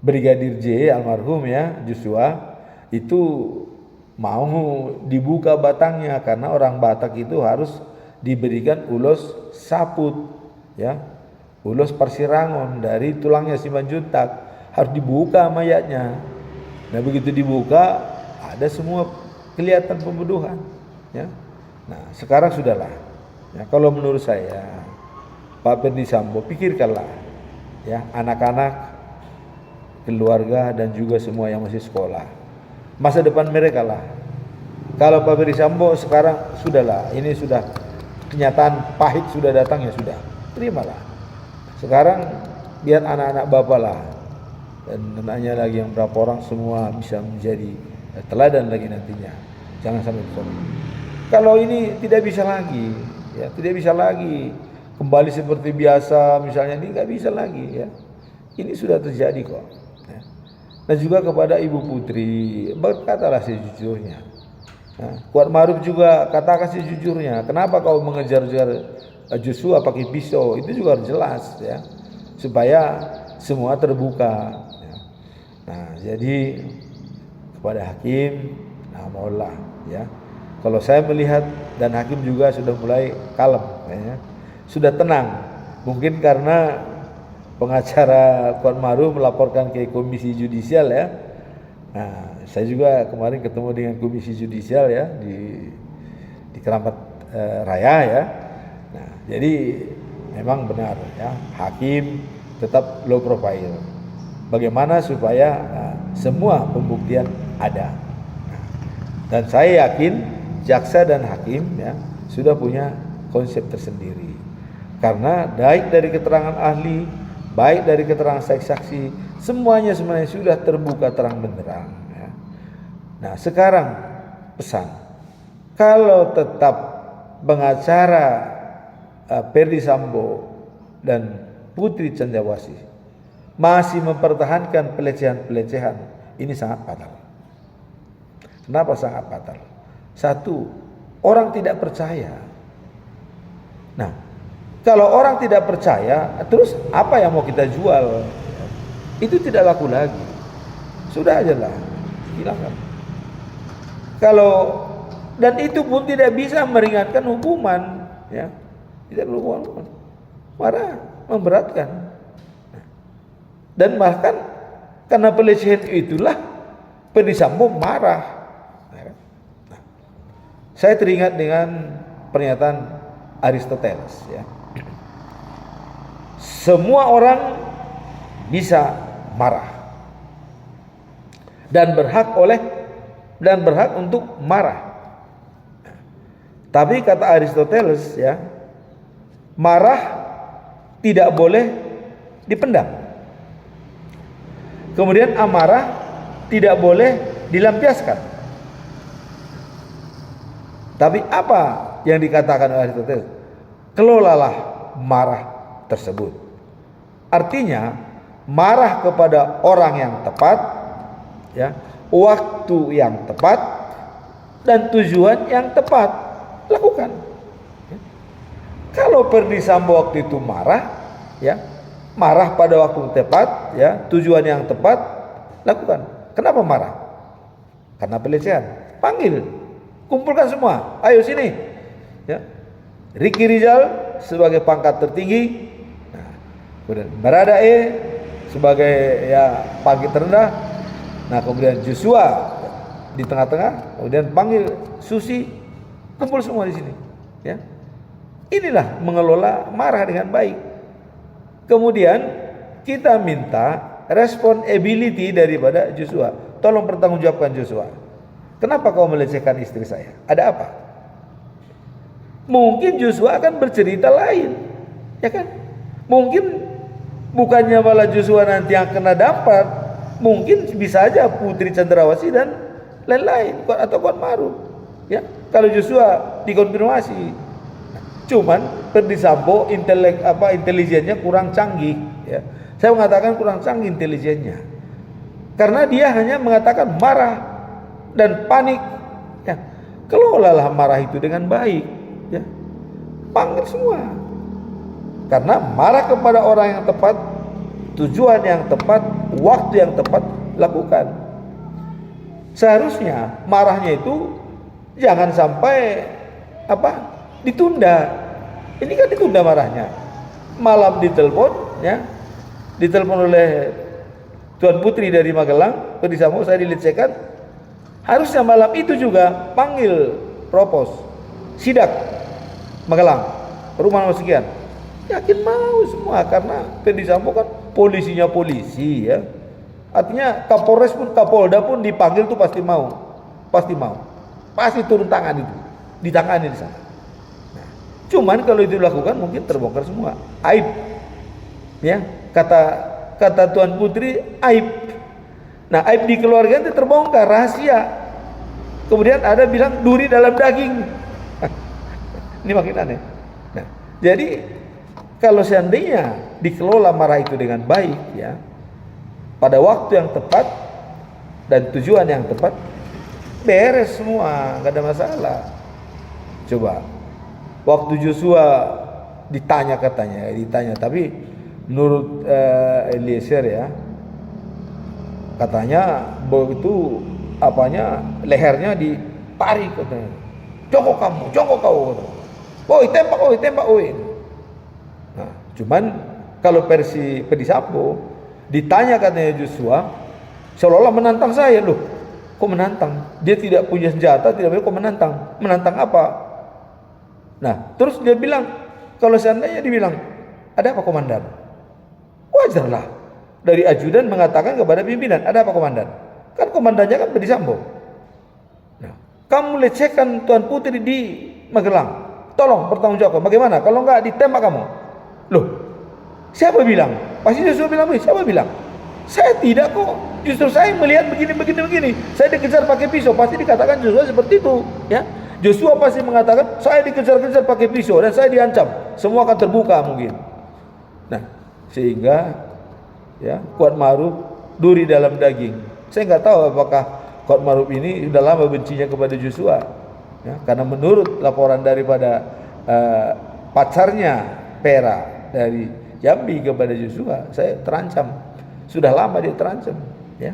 Brigadir J almarhum ya Joshua itu mau dibuka batangnya, karena orang Batak itu harus diberikan ulos saput ya, ulos Parsirangon dari tulangnya Simanjuntak, harus dibuka mayatnya. Nah begitu dibuka ada semua kelihatan pembunuhan ya. Nah sekarang sudahlah ya, kalau menurut saya Pak Ferdy Sambo pikirkanlah ya, anak-anak, keluarga dan juga semua yang masih sekolah, masa depan mereka lah. Kalau Pak Ferdy Sambo sekarang sudahlah, ini sudah kenyataan pahit sudah datang ya, sudah terimalah. Sekarang biar anak-anak bapak lah, dan anaknya lagi yang berapa orang semua bisa menjadi teladan lagi nantinya. Jangan sampai begitu. Kalau ini tidak bisa lagi ya, tidak bisa lagi kembali seperti biasa misalnya, ini nggak bisa lagi ya. Ini sudah terjadi kok ya. Dan juga kepada Ibu Putri, berkatalah sejujurnya. Nah, Kuat Maruf juga katakan sejujurnya. Kenapa kau mengejar-kejar Joshua pakai pisau? Itu juga harus jelas ya, supaya semua terbuka ya. Nah jadi kepada hakim, nah maulah ya, kalau saya melihat dan hakim juga sudah mulai kalem ya, sudah tenang. Mungkin karena pengacara Kuat Maruf melaporkan ke Komisi Judisial ya. Nah, saya juga kemarin ketemu dengan Komisi Judisial ya di Keramat Raya ya. Nah, jadi memang benar ya, hakim tetap low profile. Bagaimana supaya semua pembuktian ada. Nah, dan saya yakin jaksa dan hakim ya sudah punya konsep tersendiri. Karena baik dari keterangan ahli, baik dari keterangan saksi-saksi, semuanya sudah terbuka terang benderang ya. Nah sekarang pesan, kalau tetap pengacara Ferdy Sambo dan Putri Candrawasih masih mempertahankan pelecehan-pelecehan, ini sangat fatal. Kenapa sangat fatal? Satu, orang tidak percaya. Nah, kalau orang tidak percaya, terus apa yang mau kita jual? Itu tidak laku lagi. Sudah aja lah, hilangkan. Kalau dan itu pun tidak bisa meringankan hukuman, ya, tidak hukuman, malah memberatkan. Dan bahkan karena pelecehan itulah Ferdy Sambo marah. Nah, saya teringat dengan pernyataan Aristoteles, ya. Semua orang bisa marah dan berhak untuk marah. Tapi kata Aristoteles ya, marah tidak boleh dipendam. Kemudian amarah tidak boleh dilampiaskan. Tapi apa yang dikatakan oleh Aristoteles? Kelolalah marah tersebut. Artinya marah kepada orang yang tepat, ya, waktu yang tepat dan tujuan yang tepat, lakukan. Kalau Ferdy Sambo waktu itu marah, ya, marah pada waktu tepat, ya, tujuan yang tepat, lakukan. Kenapa marah? Karena pelecehan. Panggil, kumpulkan semua, ayo sini, ya. Ricky Rizal sebagai pangkat tertinggi, nah, kemudian Baradae sebagai ya pangkat terendah, nah kemudian Joshua di tengah-tengah, kemudian panggil Susi, kumpul semua di sini, ya. Inilah mengelola marah dengan baik. Kemudian kita minta responsibility daripada Joshua. Tolong pertanggungjawabkan Joshua. Kenapa kau melecehkan istri saya? Ada apa? Mungkin Joshua akan bercerita lain, ya kan? Mungkin bukannya malah Joshua nanti yang kena dapat, mungkin bisa aja Putri Chandrawasih dan lain-lain atau Kuat Maruf, ya. Kalau Joshua dikonfirmasi, cuman Ferdy Sambo intelijennya kurang canggih, ya. Saya mengatakan kurang canggih intelijennya, karena dia hanya mengatakan marah dan panik, ya. Kelolalah marah itu dengan baik, ya. Panggil semua, karena marah kepada orang yang tepat, tujuan yang tepat, waktu yang tepat, lakukan. Seharusnya marahnya itu jangan sampai ditunda. Ini kan ditunda marahnya. Malam ditelepon, ya, ditelepon oleh Tuan Putri dari Magelang, Ferdy Sambo, saya dilecehkan. Harusnya malam itu juga panggil propos, sidak Magelang, rumah nomor sekian. Yakin mau semua, karena Ferdy Sambo kan polisinya polisi, ya. Artinya Kapolres pun, Kapolda pun dipanggil tuh pasti mau, pasti turun tangan itu, ditangani di sana. Nah, cuman kalau itu dilakukan mungkin terbongkar semua, aib, ya. Kata Tuan Putri, aib. Nah, aib di keluarga itu terbongkar, rahasia. Kemudian ada bilang duri dalam daging. Ini makin aneh. Nah, jadi kalau seandainya dikelola marah itu dengan baik, ya, pada waktu yang tepat dan tujuan yang tepat, beres semua, nggak ada masalah. Coba waktu Joshua ditanya, tapi menurut Eliezer, ya, katanya bahwa itu lehernya ditarik, katanya. Jongkok kau. Oi tembak. Nah, cuman kalau versi Ferdy Sambo ditanya katanya Joshua, seolah-olah menantang saya. Loh, kok menantang? Dia tidak punya senjata, kok menantang? Menantang apa? Nah, terus dia bilang, kalau seandainya dibilang, ada apa komandan? Wajarlah dari ajudan mengatakan kepada pimpinan, ada apa komandan? Kan komandannya kan Ferdy Sambo. Nah, kamu lecehkan Tuan Putri di Magelang, tolong bertanggungjawabkan. Bagaimana kalau enggak ditembak kamu? Loh, siapa bilang? Pasti Joshua bilang, siapa bilang? Saya tidak kok, justru saya melihat begini. Saya dikejar pakai pisau, pasti dikatakan Joshua seperti itu, ya. Joshua pasti mengatakan saya dikejar-kejar pakai pisau dan saya diancam, semua akan terbuka mungkin. Nah, sehingga, ya, Kuat Maruf duri dalam daging. Saya nggak tahu apakah Kuat Maruf ini sudah lama bencinya kepada Joshua, ya, karena menurut laporan daripada pacarnya Pera dari Jambi kepada Joshua, saya terancam, sudah lama dia terancam, ya.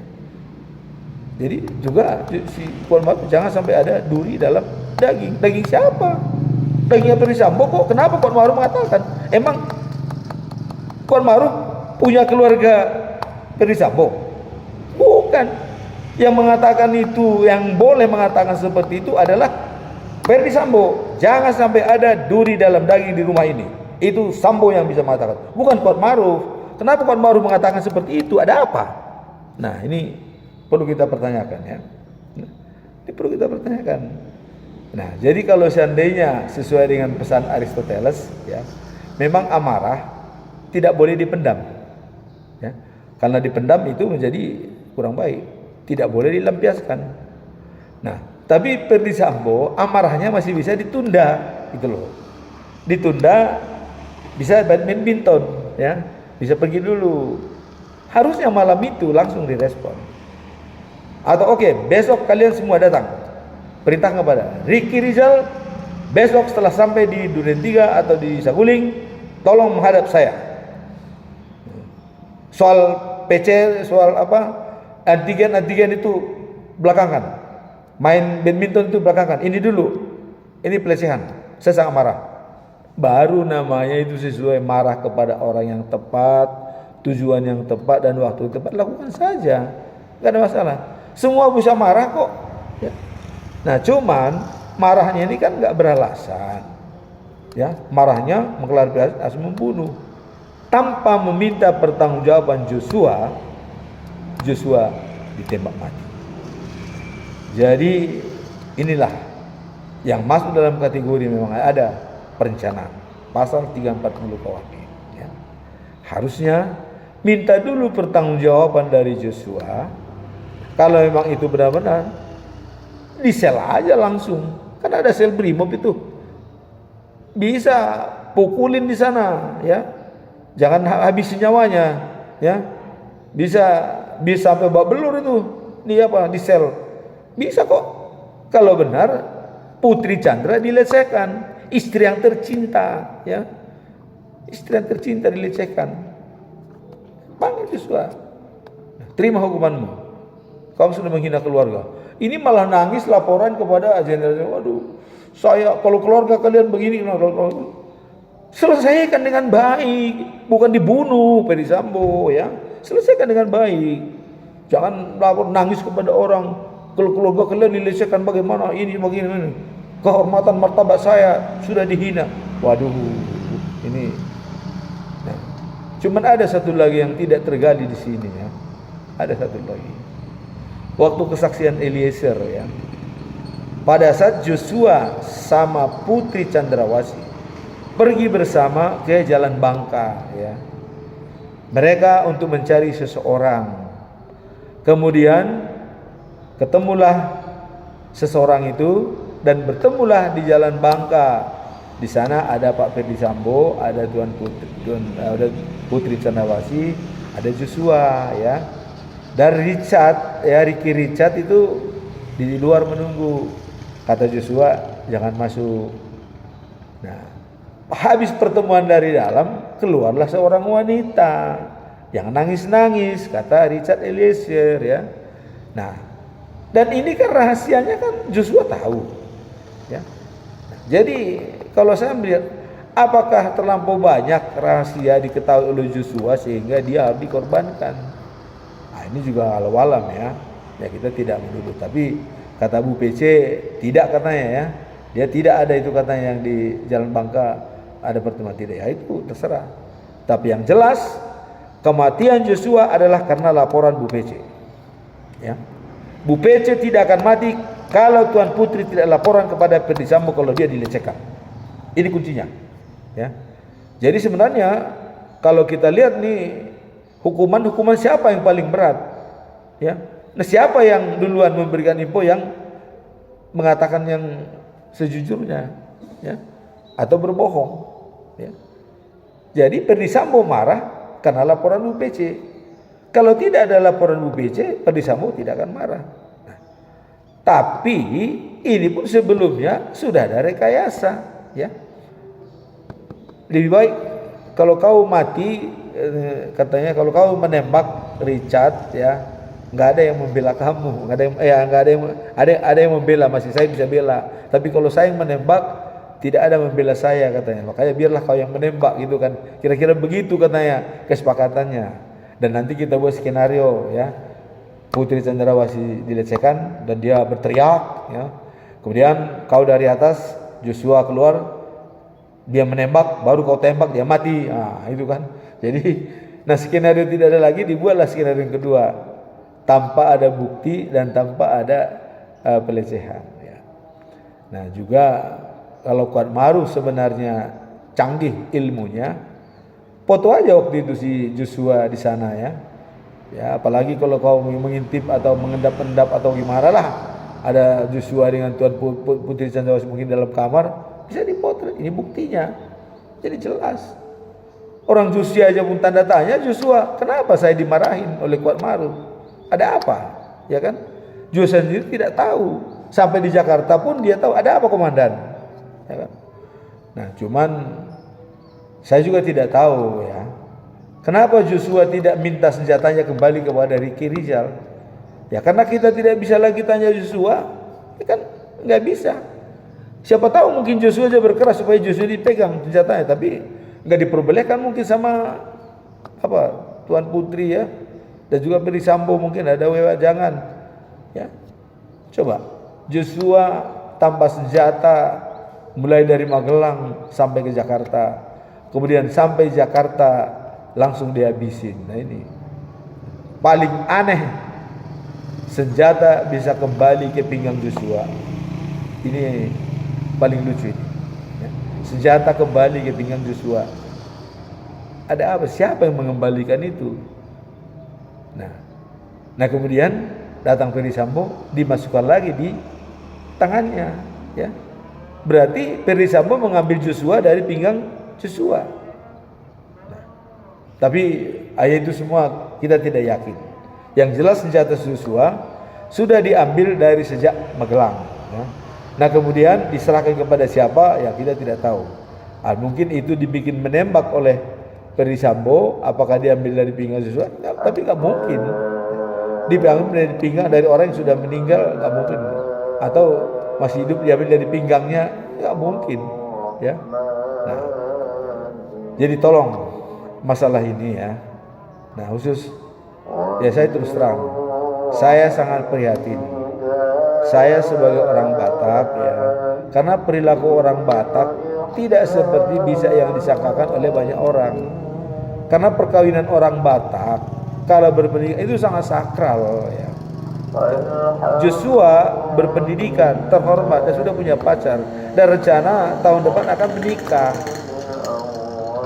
Jadi juga si Kuat Maruf jangan sampai ada duri dalam daging. Daging siapa? Dagingnya Ferdy Sambo kok? Kenapa Kuat Maruf mengatakan? Emang Kuat Maruf punya keluarga Ferdy Sambo? Bukan. Yang mengatakan itu, yang boleh mengatakan seperti itu adalah Ferdy Sambo. Jangan sampai ada duri dalam daging di rumah ini. Itu Sambo yang bisa mengatakan, bukan Kuat Maruf. kenapa Kuat Ma'ruf mengatakan seperti itu? Ada apa? Nah, ini perlu kita pertanyakan ya. Ini perlu kita pertanyakan. Nah, jadi kalau seandainya sesuai dengan pesan Aristoteles ya, memang amarah tidak boleh dipendam. Ya. Karena dipendam itu menjadi kurang baik, tidak boleh dilampiaskan. Nah, tapi Ferdy Sambo amarahnya masih bisa ditunda, gitu loh. Ditunda, bisa badminton, ya, bisa pergi dulu. Harusnya malam itu langsung direspon. Atau oke, besok kalian semua datang. Perintah kepada Ricky Rizal, besok setelah sampai di Duren 3 atau di Saguling, tolong menghadap saya. Soal PC, soal antigen itu belakangan. Main badminton itu belakangan. Ini dulu. Ini pelecehan. Saya sangat marah. Baru namanya itu sesuai marah kepada orang yang tepat, tujuan yang tepat dan waktu yang tepat, lakukan saja. Gak ada masalah. Semua bisa marah kok. Ya. Nah, cuman marahnya ini kan gak beralasan. Ya, marahnya mengklarifikasi asal membunuh. Tanpa meminta pertanggungjawaban Joshua ditembak mati. Jadi inilah yang masuk dalam kategori memang ada perencanaan. Pasal 340 KUHP. Ya. Harusnya minta dulu pertanggungjawaban dari Joshua. Kalau memang itu benar-benar, disel aja langsung. Kan ada sel Brimob itu. Bisa pukulin di sana, ya. Jangan habisin nyawanya, ya. Bisa sampai babak belur itu di sel. Bisa kok. Kalau benar Putri Chandra dilecehkan, istri yang tercinta, ya. Istri yang tercinta dilecehkan. Panggil Joshua. Terima hukumanmu. Kamu sudah menghina keluarga. Ini malah nangis laporan kepada jenderal. Waduh, saya kalau keluarga kalian begini, selesaikan dengan baik, bukan dibunuh Ferdy Sambo, ya. Selesaikan dengan baik. Jangan lapor nangis kepada orang. Kalau keluarga kalian dilecehkan bagaimana ini begini. Kehormatan martabat saya sudah dihina. Waduh, ini. Nah, cuman ada satu lagi yang tidak tergali di sini, ya. Ada satu lagi. Waktu kesaksian Eliezer, ya. Pada saat Joshua sama Putri Chandrawasih pergi bersama ke Jalan Bangka, ya. Mereka untuk mencari seseorang. Kemudian ketemulah seseorang itu dan bertemulah di Jalan Bangka. Di sana ada Pak Ferdy Sambo, ada ada Putri Chandrawasih, ada Joshua, ya. Dan Ricky Richard itu di luar menunggu. Kata Joshua, jangan masuk. Nah, habis pertemuan dari dalam, keluarlah seorang wanita yang nangis-nangis, kata Richard Eliezer, ya. Nah, dan ini kan rahasianya kan Joshua tahu, ya. Nah, jadi kalau saya melihat, apakah terlampau banyak rahasia diketahui oleh Joshua sehingga dia harus dikorbankan? Nah, ini juga walau-alam, ya. Ya, kita tidak menuduh, tapi kata Bu PC tidak katanya, ya. Dia tidak ada itu katanya yang di Jalan Bangka ada pertemuan, tidak, ya, itu terserah. Tapi yang jelas kematian Joshua adalah karena laporan Bu PC. Ya. Bu PC tidak akan mati kalau Tuan Putri tidak laporan kepada Ferdy Sambo kalau dia dilecehkan. Ini kuncinya. Ya. Jadi sebenarnya kalau kita lihat nih hukuman siapa yang paling berat? Ya. Nah, siapa yang duluan memberikan info yang mengatakan yang sejujurnya, ya, atau berbohong, ya. Jadi Ferdy Sambo marah karena laporan Bu PC. Kalau tidak ada laporan Bu PC, Ferdy Sambo tidak akan marah. Nah, tapi ini pun sebelumnya sudah ada rekayasa, ya. Lebih baik kalau kau mati, katanya kalau kau menembak Richard, ya, nggak ada yang membela kamu, ada yang membela, masih saya bisa bela. Tapi kalau saya yang menembak, tidak ada membela saya, katanya. Makanya biarlah kau yang menembak, gitu kan. Kira-kira begitu katanya kesepakatannya. Dan nanti kita buat skenario, ya. Putri Chandrawasih dilecehkan dan dia berteriak, ya. Kemudian kau dari atas, Joshua keluar, dia menembak, baru kau tembak, dia mati. Nah, itu kan. Jadi Nah, skenario tidak ada lagi, dibuatlah skenario yang kedua tanpa ada bukti dan tanpa ada pelecehan. Ya. Nah, juga kalau Kuat Maruf sebenarnya canggih ilmunya, foto aja waktu itu si Joshua di sana ya. Ya, apalagi kalau kau mengintip atau mengendap-endap atau gimana lah, ada Joshua dengan Tuan Putri Chandrawasih mungkin dalam kamar, bisa dipotret. Ini buktinya, jadi jelas. Orang Joshua aja pun tanda tanya, Joshua, kenapa saya dimarahin oleh Kuat Maruf? Ada apa? Ya kan? Joshua sendiri tidak tahu. Sampai di Jakarta pun dia tahu ada apa komandan. Ya kan? Nah, cuman saya juga tidak tahu ya. Kenapa Joshua tidak minta senjatanya kembali kepada Ricky Rizal? Ya karena kita tidak bisa lagi tanya Joshua, ya kan nggak bisa. Siapa tahu mungkin Joshua aja berkeras supaya Joshua dipegang senjatanya, tapi nggak diperbolehkan mungkin sama Tuan Putri ya, dan juga Ferdy Sambo mungkin ada jangan ya. Coba Joshua tanpa senjata mulai dari Magelang sampai ke Jakarta, kemudian sampai Jakarta langsung dihabisin. Nah ini paling aneh, senjata bisa kembali ke pinggang Joshua. Ini paling lucu ini. Senjata kembali ke pinggang Joshua. Ada apa? Siapa yang mengembalikan itu? Nah kemudian datang Ferdy Sambo, dimasukkan lagi di tangannya, ya. Berarti Ferdy Sambo mengambil Joshua dari pinggang Joshua. Tapi ayat itu semua kita tidak yakin. Yang jelas senjata Joshua sudah diambil dari sejak Magelang. Ya. Nah kemudian diserahkan kepada siapa? Ya kita tidak tahu. Mungkin itu dibikin menembak oleh Ferdy Sambo. Apakah diambil dari pinggang Joshua? Nah, tapi nggak mungkin. Diambil dari pinggang dari orang yang sudah meninggal, nggak mungkin. Atau masih hidup diambil dari pinggangnya, nggak mungkin. Ya. Nah, jadi tolong masalah ini ya. Nah khusus ya saya terus terang, saya sangat prihatin. Saya sebagai orang Batak ya, karena perilaku orang Batak tidak seperti bisa yang disangkakan oleh banyak orang. Karena perkawinan orang Batak kalau berpendidikan itu sangat sakral ya. Joshua berpendidikan, terhormat dan sudah punya pacar dan rencana tahun depan akan menikah.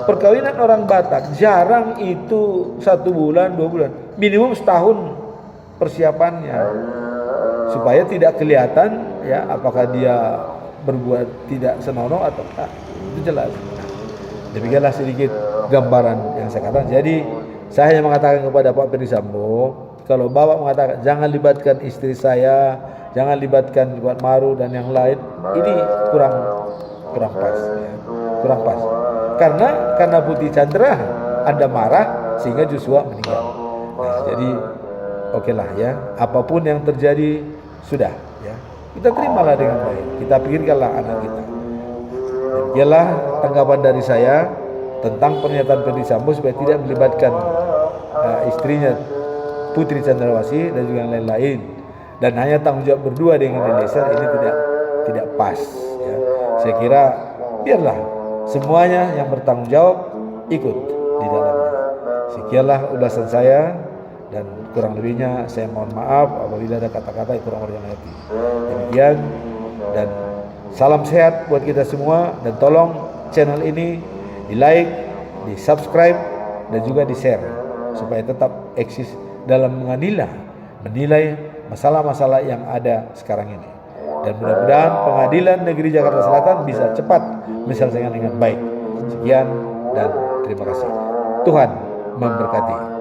Perkawinan orang Batak jarang itu 1 bulan 2 bulan, minimum setahun persiapannya supaya tidak kelihatan ya apakah dia berbuat tidak senonoh atau tak, itu jelas. Demikianlah sedikit gambaran yang saya katakan. Jadi saya hanya mengatakan kepada Pak Ferdy Sambo, kalau Bapak mengatakan jangan libatkan istri saya, jangan libatkan Kuat Maruf dan yang lain, ini kurang pas ya. Kurang pas. Karena Putri Chandra Anda marah sehingga Joshua meninggal. Nah, jadi oke lah ya, apapun yang terjadi sudah ya. Kita terimalah dengan baik. Kita pikirkanlah anak kita. Demikianlah tanggapan dari saya tentang pernyataan Ferdy Sambo supaya tidak melibatkan istrinya Putri Chandrawasih dan juga yang lain-lain, dan hanya tanggung jawab berdua dengan Eliezer, ini tidak pas ya. Saya kira biarlah semuanya yang bertanggung jawab ikut di dalamnya. Sekianlah ulasan saya, dan kurang lebihnya saya mohon maaf apabila ada kata-kata yang kurang berkenan. Demikian, dan salam sehat buat kita semua, dan tolong channel ini di like, di subscribe, dan juga di share supaya tetap eksis dalam menilai masalah-masalah yang ada sekarang ini. Dan mudah-mudahan Pengadilan Negeri Jakarta Selatan bisa cepat menyelesaikan dengan baik. Sekian dan terima kasih. Tuhan memberkati.